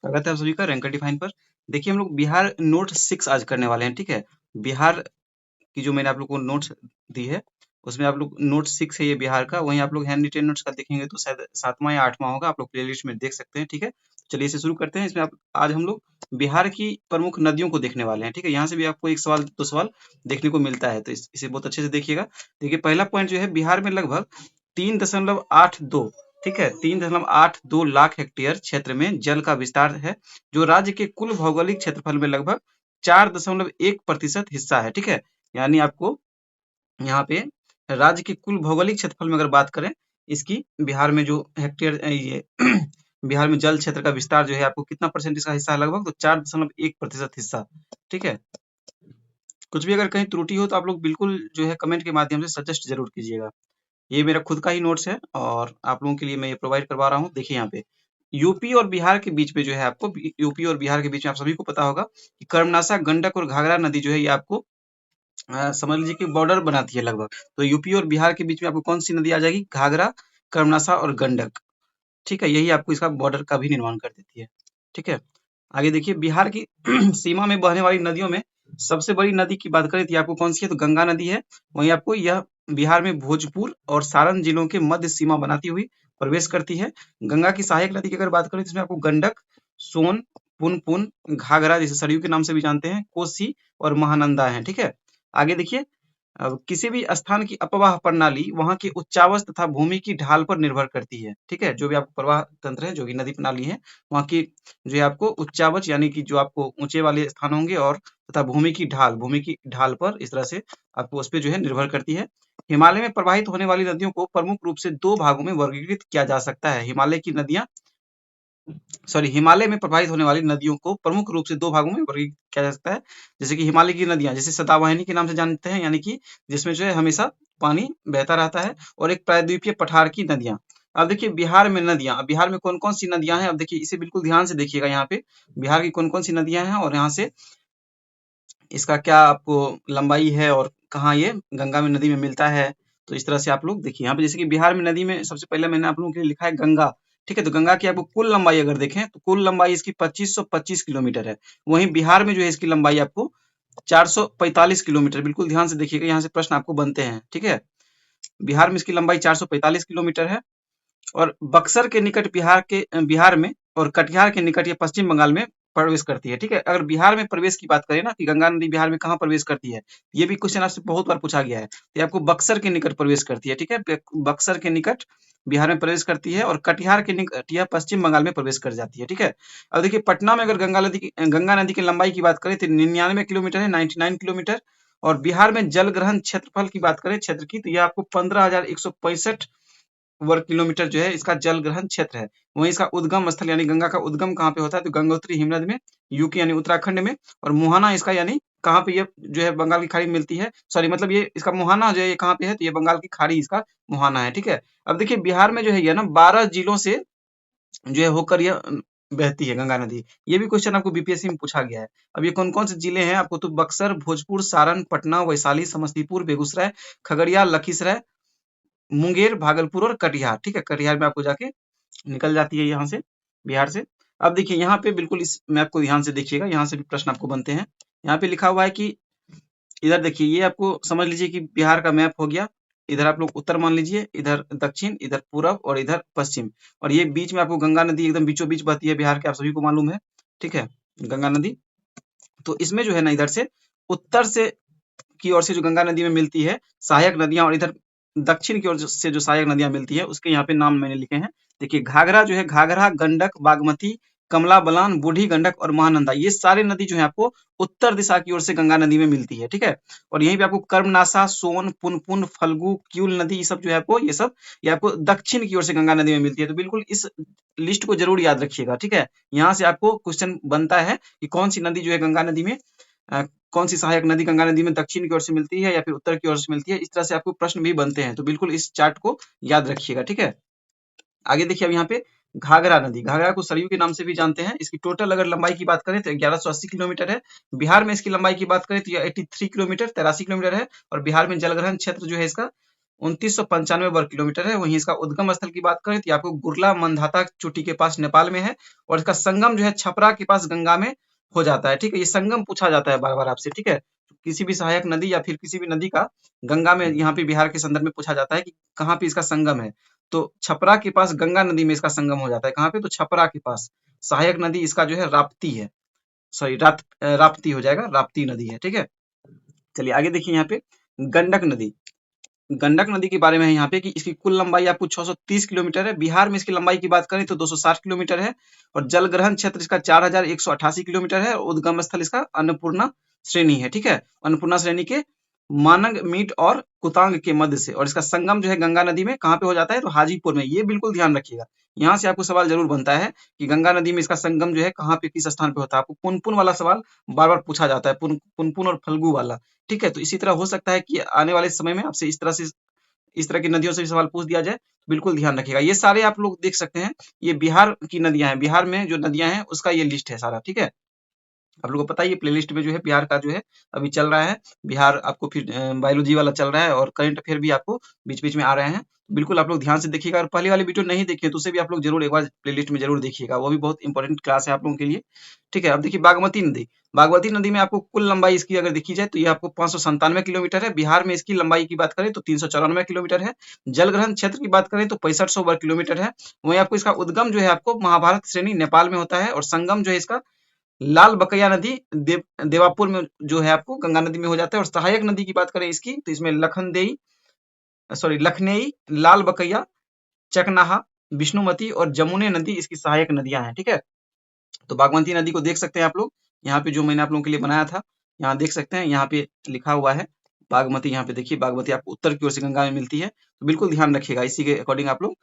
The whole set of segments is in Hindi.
स्वागत है आप सभी का रैंकर डिफाइन पर। देखिए हम लोग बिहार नोट 6 आज करने वाले हैं, ठीक है। बिहार की जो मैंने आप लोग को नोट्स दी है, उसमें आप लोग नोट 6 है ये बिहार का। वहीं आप लोग हैंड रिटेन नोट्स का देखेंगे तो शायद 7वां या 8वां होगा, आप लोग प्लेलिस्ट में देख सकते हैं, ठीक है। चलिए इसे शुरू करते हैं। इसमें आप आज हम लोग बिहार की प्रमुख नदियों को देखने वाले हैं, ठीक है। यहाँ से भी आपको एक सवाल दो सवाल देखने को मिलता है, तो इसे बहुत अच्छे से देखिएगा। देखिए पहला पॉइंट जो है, बिहार में लगभग 3.82, ठीक है, 3.82 लाख हेक्टेयर क्षेत्र में जल का विस्तार है, जो राज्य के कुल भौगोलिक क्षेत्रफल में लगभग 4.1% हिस्सा है, ठीक है। यानी आपको यहाँ पे राज्य के कुल भौगोलिक क्षेत्रफल में अगर बात करें, इसकी बिहार में जो हेक्टेयर ये बिहार में जल क्षेत्र का विस्तार जो है, आपको कितना परसेंट इसका हिस्सा है, लगभग तो 4.1% हिस्सा, ठीक है। कुछ भी अगर कहीं त्रुटि हो तो आप लोग बिल्कुल जो है कमेंट के माध्यम से सजेस्ट जरूर कीजिएगा। ये मेरा खुद का ही नोट्स है और आप लोगों के लिए मैं ये प्रोवाइड करवा रहा हूँ। देखिए यहाँ पे यूपी और बिहार के बीच में जो है, आपको यूपी और बिहार के बीच में आप सभी को पता होगा कि कर्मनासा, गंडक और घाघरा नदी जो है, ये आपको समझ लीजिए कि बॉर्डर बनाती है लगभग। तो यूपी और बिहार के बीच में आपको कौन सी नदी आ जाएगी? घाघरा, कर्मनासा और गंडक, ठीक है। यही आपको इसका बॉर्डर का भी निर्माण कर देती है, ठीक है। आगे देखिए बिहार की सीमा में बहने वाली नदियों में सबसे बड़ी नदी की बात करें तो ये आपको कौन सी है? तो गंगा नदी है। वहीं आपको यह बिहार में भोजपुर और सारण जिलों के मध्य सीमा बनाती हुई प्रवेश करती है। गंगा की सहायक नदी की अगर बात करें तो इसमें आपको गंडक, सोन, पुनपुन, घाघरा जिसे सरयू के नाम से भी जानते हैं, कोसी और महानंदा है, ठीक है। आगे देखिए, अब किसी भी स्थान की अपवाह प्रणाली वहां की उच्चावच तथा भूमि की ढाल पर निर्भर करती है, ठीक है। जो भी आपको प्रवाह तंत्र है, जो भी नदी प्रणाली है, वहां की जो है आपको उच्चावच यानी कि जो आपको ऊंचे वाले स्थान होंगे, और तथा भूमि की ढाल पर इस तरह से आपको उस पर जो है निर्भर करती है। हिमालय में प्रवाहित होने वाली नदियों को प्रमुख रूप से दो भागों में वर्गीकृत किया जा सकता है। हिमालय में प्रवाहित होने वाली नदियों को प्रमुख रूप से दो भागों में वर्गीकृत किया जा सकता है। जैसे कि हिमालय की नदियां, जैसे सदावाहिनी के नाम से जानते हैं, यानी कि जिसमें जो है हमेशा पानी बहता रहता है, और एक प्रायद्वीपीय पठार की नदियां। अब देखिए बिहार में नदियां, अब बिहार में कौन कौन सी नदियां हैं, अब देखिए इसे बिल्कुल ध्यान से देखिएगा। यहाँ पे बिहार की कौन कौन सी नदियां हैं, और यहाँ से इसका क्या आपको लंबाई है, और कहाँ ये गंगा में नदी में मिलता है। तो इस तरह से आप लोग देखिए यहाँ पे, जैसे कि बिहार में नदी में सबसे पहले मैंने आप लोगों के लिए लिखा है गंगा, ठीक है। तो गंगा की आपको कुल लंबाई अगर देखें तो कुल लंबाई इसकी 2525 किलोमीटर है। वहीं बिहार में जो है इसकी लंबाई आपको 445 किलोमीटर। बिल्कुल ध्यान से देखिएगा, यहाँ से प्रश्न आपको बनते हैं, ठीक है। बिहार में इसकी लंबाई 445 किलोमीटर है। और बक्सर के निकट बिहार में, और कटिहार के निकट ये पश्चिम बंगाल में प्रवेश करती है, ठीक है। अगर बिहार में प्रवेश की बात करें ना, कि गंगा नदी बिहार में कहाँ प्रवेश करती है, ये भी क्वेश्चन आपसे बहुत बार पूछा गया है। तो ये आपको बक्सर के निकट प्रवेश करती है, ठीक है। बक्सर के निकट बिहार में प्रवेश करती है, और कटिहार के निकट यह पश्चिम बंगाल में प्रवेश कर जाती है, ठीक है। अब देखिए पटना में अगर गंगा नदी की लंबाई की बात करें तो 99 किलोमीटर है, 99 किलोमीटर। और बिहार में जल ग्रहण क्षेत्रफल की बात करें, क्षेत्र की, तो यह आपको 15,165 वर्ग किलोमीटर जो है इसका जल ग्रहण क्षेत्र है। वहीं इसका उद्गम स्थल, यानी गंगा का उद्गम कहाँ पे होता है, तो गंगोत्री हिमनद में, यूके यानी उत्तराखंड में। और मुहाना इसका, यानी कहाँ पे ये जो है बंगाल की खाड़ी में मिलती है, सॉरी मतलब ये इसका मुहाना जो है ये कहाँ पे है, तो ये बंगाल की खाड़ी इसका मुहाना है, ठीक है। अब देखिए बिहार में जो है ये ना 12 जिलों से जो है होकर ये बहती है गंगा नदी। ये भी क्वेश्चन आपको बीपीएससी में पूछा गया है। अब ये कौन कौन से जिले हैं आपको, तो बक्सर, भोजपुर, सारण, पटना, वैशाली, समस्तीपुर, बेगूसराय, खगड़िया, लखीसराय, मुंगेर, भागलपुर और कटिहार, ठीक है। कटिहार में आपको जाके निकल जाती है यहाँ से, बिहार से। अब देखिए यहाँ पे बिल्कुल इस मैप को ध्यान से देखिएगा, यहाँ से भी प्रश्न आपको बनते हैं। यहाँ पे लिखा हुआ है कि इधर देखिए, ये आपको समझ लीजिए कि बिहार का मैप हो गया। इधर आप लोग उत्तर मान लीजिए, इधर दक्षिण, इधर पूरब और इधर पश्चिम। और ये बीच में आपको गंगा नदी एकदम बीचों बीच बहती है बिहार के, आप सभी को मालूम है, ठीक है, गंगा नदी। तो इसमें जो है ना, इधर से उत्तर से की ओर से जो गंगा नदी में मिलती है सहायक नदियां, और इधर दक्षिण की ओर से जो सहायक नदियां मिलती है, उसके यहाँ पे नाम मैंने लिखे हैं। देखिए घाघरा जो है, घाघरा, गंडक, बागमती, कमला बलान, बूढ़ी गंडक और महानंदा, ये सारे नदी जो है आपको उत्तर दिशा की ओर से गंगा नदी में मिलती है, ठीक है। और यहीं पे आपको कर्मनासा, सोन, पुनपुन, फल्गु, क्यूल नदी, ये सब जो है आपको ये आपको दक्षिण की ओर से गंगा नदी में मिलती है। तो बिल्कुल इस लिस्ट को जरूर याद रखिएगा, ठीक है। यहाँ से आपको क्वेश्चन बनता है कि कौन सी नदी जो है गंगा नदी में कौन सी सहायक नदी गंगा नदी में दक्षिण की ओर से मिलती है या फिर उत्तर की ओर से मिलती है। इस तरह से आपको प्रश्न भी बनते हैं, तो बिल्कुल इस चार्ट को याद रखिएगा, ठीक है। आगे देखिए, अब यहाँ पे घाघरा नदी, घाघरा को सरयू के नाम से भी जानते हैं। इसकी टोटल अगर लंबाई की बात करें तो 1180 किलोमीटर है। बिहार में इसकी लंबाई की बात करें तो यह 83 किलोमीटर 83 किलोमीटर है। और बिहार में जलग्रहण क्षेत्र जो है इसका 2995 वर्ग किलोमीटर है। वहीं इसका उद्गम स्थल की बात करें तो ये आपको गुरला मंधाता चोटी के पास नेपाल में है, और इसका संगम जो है छपरा के पास गंगा में हो जाता है। ठीक है, ये संगम पूछा जाता है बार बार आपसे। ठीक है, किसी भी सहायक नदी या फिर किसी भी नदी का गंगा में यहाँ पे बिहार के संदर्भ में पूछा जाता है कि कहाँ पे इसका संगम है। तो छपरा के पास गंगा नदी में इसका संगम हो जाता है। कहाँ पे? तो छपरा के पास। सहायक नदी इसका जो है राप्ती है, सॉरी राप्ती हो जाएगा, राप्ती नदी है। ठीक है, चलिए आगे देखिए यहाँ पे गंडक नदी। गंडक नदी के बारे में है यहाँ पे कि इसकी कुल लंबाई आपको 630 किलोमीटर है। बिहार में इसकी लंबाई की बात करें तो 260 किलोमीटर है, और जलग्रहण क्षेत्र इसका 4188 किलोमीटर है, और उद्गम स्थल इसका अन्नपूर्णा श्रेणी है। ठीक है, अन्नपूर्णा श्रेणी के मानंग मीट और कुतांग के मध्य से, और इसका संगम जो है गंगा नदी में कहाँ पे हो जाता है? तो हाजीपुर में। ये बिल्कुल ध्यान रखिएगा, यहाँ से आपको सवाल जरूर बनता है कि गंगा नदी में इसका संगम जो है कहाँ पे, किस स्थान पे होता है। आपको पुनपुन वाला सवाल बार बार पूछा जाता है, पुनपुन और फल्गु वाला। ठीक है, तो इसी तरह हो सकता है कि आने वाले समय में आपसे इस तरह की नदियों से भी सवाल पूछ दिया जाए, तो बिल्कुल ध्यान रखिएगा। ये सारे आप लोग देख सकते हैं, ये बिहार की नदियां हैं, बिहार में जो नदियां हैं उसका ये लिस्ट है सारा। ठीक है, आप लोगों को पता है ये प्लेलिस्ट में जो है बिहार का जो है अभी चल रहा है। बिहार आपको फिर बायोलॉजी वाला चल रहा है, और करंट अफेयर भी आपको बीच बीच में आ रहे हैं। बिल्कुल आप लोग ध्यान से देखिएगा, और पहले वाली वीडियो नहीं देखिए तो उसे भी आप लोग जरूर एक बार प्लेलिस्ट में जरूर देखिएगा, वो भी बहुत इंपॉर्टेंट क्लास है आप लोगों के लिए। ठीक है, अब देखिए बागमती नदी। बागमती नदी में आपको कुल लंबाई इसकी अगर देखी जाए तो ये आपको 597 किलोमीटर है। बिहार में इसकी लंबाई की बात करें तो 394 किलोमीटर है। जलग्रहण क्षेत्र की बात करें तो 6500 वर्ग किलोमीटर है। वहीं आपको इसका उद्गम जो है आपको महाभारत श्रेणी नेपाल में होता है, और संगम जो है इसका लाल बकैया नदी देवापुर में जो है आपको गंगा नदी में हो जाता है। और सहायक नदी की बात करें इसकी तो इसमें लखनई, लाल बकैया, चकनाहा, विष्णुमती और जमुने नदी इसकी सहायक नदियां हैं। ठीक है, तो बागमती नदी को देख सकते हैं आप लोग, यहाँ पे जो मैंने आप लोगों के लिए बनाया था, यहाँ देख सकते हैं, यहाँ पे लिखा हुआ है बागमती। यहाँ पे देखिए बागमती आपको उत्तर की ओर से गंगा में मिलती है, तो बिल्कुल ध्यान रखिएगा इसी के अकॉर्डिंग आप लोग।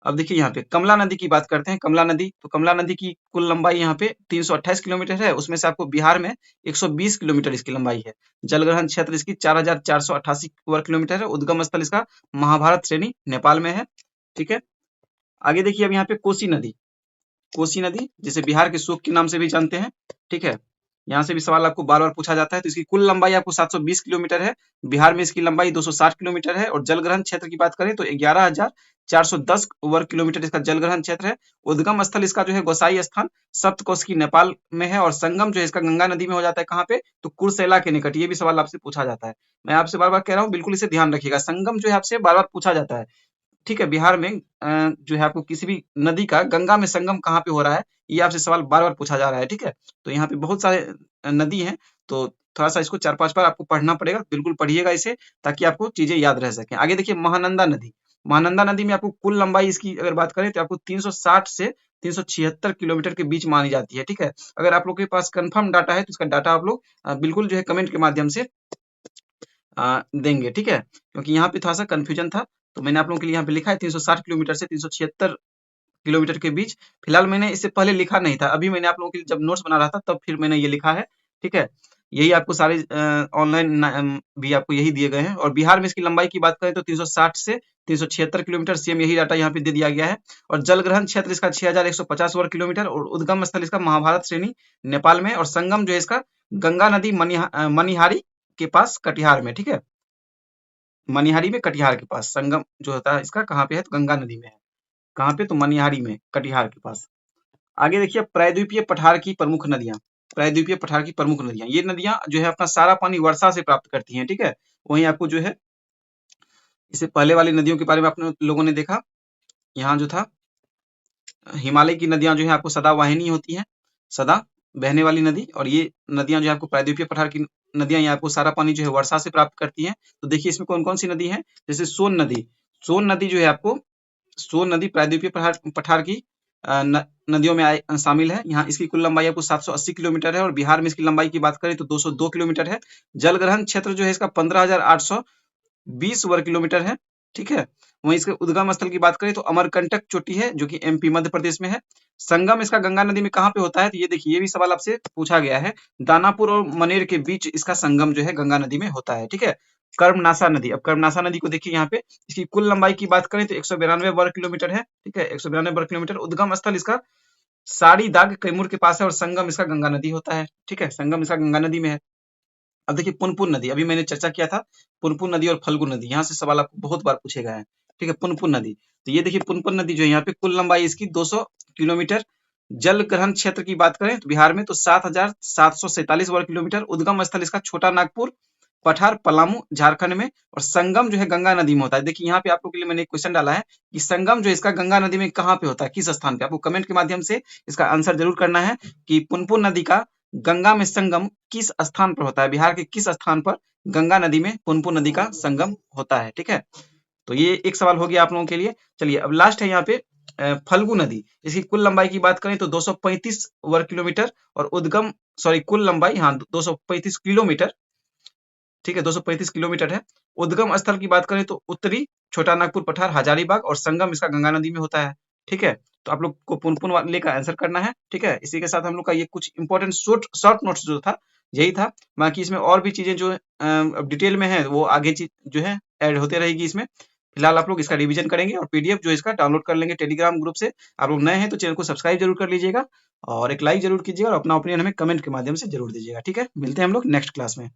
अब देखिए यहाँ पे कमला नदी की बात करते हैं। कमला नदी, तो कमला नदी की कुल लंबाई यहाँ पे 328 किलोमीटर है। उसमें से आपको बिहार में 120 किलोमीटर इसकी लंबाई है। जलग्रहण क्षेत्र इसकी 4488 वर्ग किलोमीटर है। उद्गम स्थल इसका महाभारत श्रेणी नेपाल में है। ठीक है, आगे देखिए अब यहाँ पे कोसी नदी। कोसी नदी जिसे बिहार के शोक के नाम से भी जानते हैं। ठीक है, यहाँ से भी सवाल आपको बार बार पूछा जाता है। तो इसकी कुल लंबाई आपको 720 किलोमीटर है। बिहार में इसकी लंबाई 260 किलोमीटर है, और जलग्रहण क्षेत्र की बात करें तो 11,410 वर्ग किलोमीटर इसका जलग्रहण क्षेत्र है। उद्गम स्थल इसका जो है गोसाई स्थान सप्तकोशी नेपाल में है, और संगम जो है इसका गंगा नदी में हो जाता है। कहाँ पे? तो कुर्सेला के निकट। ये भी सवाल आपसे पूछा जाता है। मैं आपसे बार बार कह रहा हूँ, बिल्कुल इसे ध्यान रखिएगा, संगम जो है आपसे बार बार पूछा जाता है। ठीक है, बिहार में जो है आपको किसी भी नदी का गंगा में संगम कहाँ पे हो रहा है, ये आपसे सवाल बार बार पूछा जा रहा है। ठीक है, तो यहाँ पे बहुत सारे नदी हैं, तो थोड़ा सा इसको 4-5 बार आपको पढ़ना पड़ेगा। बिल्कुल पढ़िएगा इसे, ताकि आपको चीजें याद रह सकें। आगे देखिए महानंदा नदी। महानंदा नदी में आपको कुल लंबाई इसकी अगर बात करें तो आपको 360 से 376 किलोमीटर के बीच मानी जाती है। ठीक है, अगर आप लोग के पास कंफर्म डाटा है तो इसका डाटा आप लोग बिल्कुल जो है कमेंट के माध्यम से देंगे। ठीक है, क्योंकि यहाँ पे थोड़ा सा कंफ्यूजन था, तो मैंने आप लोगों के लिए यहाँ पे लिखा है 360 किलोमीटर से 376 किलोमीटर के बीच। फिलहाल मैंने इससे पहले लिखा नहीं था, अभी मैंने आप लोगों के लिए जब नोट्स बना रहा था तब फिर मैंने ये लिखा है। ठीक है, यही आपको सारे ऑनलाइन भी आपको यही दिए गए हैं। और बिहार में इसकी लंबाई की बात करें तो 360 से 376 किलोमीटर, सेम यही डाटा यहाँ पे दे दिया गया है। और जलग्रहण क्षेत्र इसका 6150 वर्ग किलोमीटर, और उद्गम स्थल इसका महाभारत श्रेणी नेपाल में, और संगम जो है इसका गंगा नदी मनिहारी के पास कटिहार में। ठीक है, मनिहारी में कटिहार के पास संगम जो होता है इसका कहाँ पे है? तो गंगा नदी में है। कहाँ पे? तो मनिहारी में, कटिहार के पास। आगे देखिए प्रायद्वीपीय पठार की प्रमुख नदियां। प्रायद्वीपीय पठार की प्रमुख नदियां, ये नदियां जो है अपना सारा पानी वर्षा से प्राप्त करती हैं। ठीक है, वहीं आपको जो है इससे पहले वाली नदियों के बारे में आप लोगों ने देखा, यहाँ जो था हिमालय की नदियां जो है आपको सदावाहिनी होती हैं, सदा बहने वाली नदी। और ये नदियां जो है आपको प्रायद्वीपीय पठार की नदियां, ये आपको सारा पानी जो है वर्षा से प्राप्त करती हैं। तो देखिए इसमें कौन कौन सी नदी है, जैसे सोन नदी। सोन नदी जो है आपको, सोन नदी प्रायद्वीपीय पठार की नदियों में शामिल है। यहाँ इसकी कुल लंबाई आपको 780 किलोमीटर है, और बिहार में इसकी लंबाई की बात करें तो 202 किलोमीटर है। जलग्रहण क्षेत्र जो है इसका 15,820 वर्ग किलोमीटर है। ठीक है, वहीं इसके उद्गम स्थल की बात करें तो अमरकंटक चोटी है, जो कि एमपी मध्य प्रदेश में है। संगम इसका गंगा नदी में कहाँ पे होता है? तो ये देखिए, ये भी सवाल आपसे पूछा गया है। दानापुर और मनेर के बीच इसका संगम जो है गंगा नदी में होता है। ठीक है, कर्मनाशा नदी। अब कर्मनाशा नदी को देखिए, यहाँ पे इसकी कुल लंबाई की बात करें तो 192 वर्ग किलोमीटर है। ठीक है, 192 वर्ग किलोमीटर। उद्गम स्थल इसका साड़ी दाग कैमूर के पास है, और संगम इसका गंगा नदी होता है। ठीक है, संगम इसका गंगा नदी में है। अब देखिए पुनपुन नदी, अभी मैंने चर्चा किया था पुनपुन नदी और फल्गु नदी, यहाँ से सवाल आपको बहुत बार पूछे गए हैं। ठीक है, पुनपुन नदी, तो ये देखिए पुनपुन नदी जो है यहाँ पे कुल लंबाई इसकी 200 किलोमीटर। जल ग्रहण क्षेत्र की बात करें तो बिहार में तो 7,747 वर्ग किलोमीटर। उद्गम स्थल इसका छोटा नागपुर, पठार, पलामू, झारखंड में। और संगम जो है गंगा नदी में होता है। देखिए यहाँ पे आप लोग के लिए मैंने एक क्वेश्चन डाला है कि संगम जो है इसका गंगा नदी में कहाँ पे होता है, किस स्थान पे। आपको कमेंट के माध्यम से इसका आंसर जरूर करना है कि पुनपुन नदी का गंगा में संगम किस स्थान पर होता है, बिहार के किस स्थान पर गंगा नदी में पुनपुन नदी का संगम होता है। ठीक है, तो ये एक सवाल हो गया आप लोगों के लिए। चलिए अब लास्ट है यहाँ पे फल्गु नदी। इसकी कुल लंबाई की बात करें तो 235 वर्ग किलोमीटर और उद्गम कुल लंबाई, हाँ 235 किलोमीटर। ठीक है, 235 किलोमीटर है। उद्गम स्थल की बात करें तो उत्तरी छोटा नागपुर, पठार, हजारीबाग। और संगम इसका गंगा नदी में होता है। ठीक है, तो आप लोग को पुनपुन वाले का आंसर करना है। ठीक है, इसी के साथ हम लोग का ये कुछ इंपॉर्टेंट शॉर्ट नोट्स जो था यही था। बाकी इसमें और भी चीजें जो डिटेल में है वो आगे चीज जो है ऐड होते रहेगी इसमें। फिलहाल आप लोग इसका रिवीजन करेंगे और पीडीएफ जो इसका डाउनलोड कर लेंगे टेलीग्राम ग्रुप से। आप लोग नए हैं तो चैनल को सब्सक्राइब जरूर कर लीजिएगा और एक लाइक जरूर कीजिएगा और अपना ओपिनियन हमें कमेंट के माध्यम से जरूर दीजिएगा। ठीक है, मिलते हैं हम लोग नेक्स्ट क्लास में।